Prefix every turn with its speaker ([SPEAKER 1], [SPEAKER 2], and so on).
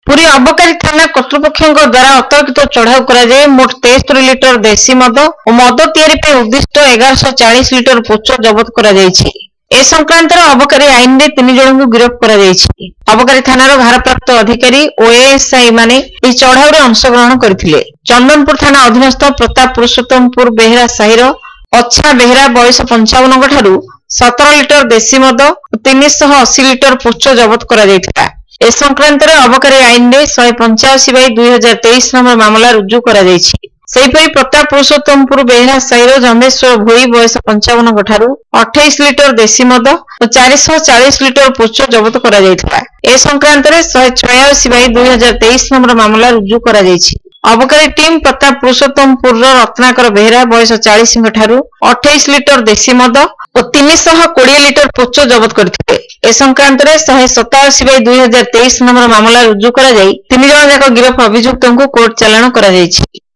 [SPEAKER 1] पुरी अबकारी थाना कर्तृपक्षों द्वारा अतर्कित चढ़ाऊ कराए मोट 73 लिटर देशी मद और मद तैयारी उद्दिष्ट 1140 लिटर पोच जबत कर संक्रांत अबकारी आईन में 3 जन को गिरफ्त कर अबकारी थानार भारप्राप्त अधिकारी और एएसआई माने चढ़ाऊ में अंशग्रहण करते। चंदनपुर थाना अधीनस्थ प्रताप पुरुषोत्तमपुर बेहरा साहिर अच्छा बेहरा बयस 55 ठारू 17 लिटर देशी मद और 380 लिटर पोच जबत कर ए संक्रांत अबकारी आईन में 185/2023 नंबर मामला रुजु कर प्रताप पुरुषोत्तमपुर बेहरा साहिर जंबेश्वर भोई बयस 55 ठारू 28 लिटर देशी मद और 440 लिटर पोच जबत कर संक्रांत 186/2023 नंबर मामला रुजु कर अबकारी टीम प्रताप पुरुषोत्तमपुर रत्नाकर बेहरा बयस 40 ठारू 28 लिटर देशी मद और 320 लिटर पोच जबत करते। संक्रांत 187/2023 नंबर मामला रुजु कर 3 जन जाक गिरफ अभियुक्तों को कोर्ट चालाण कर।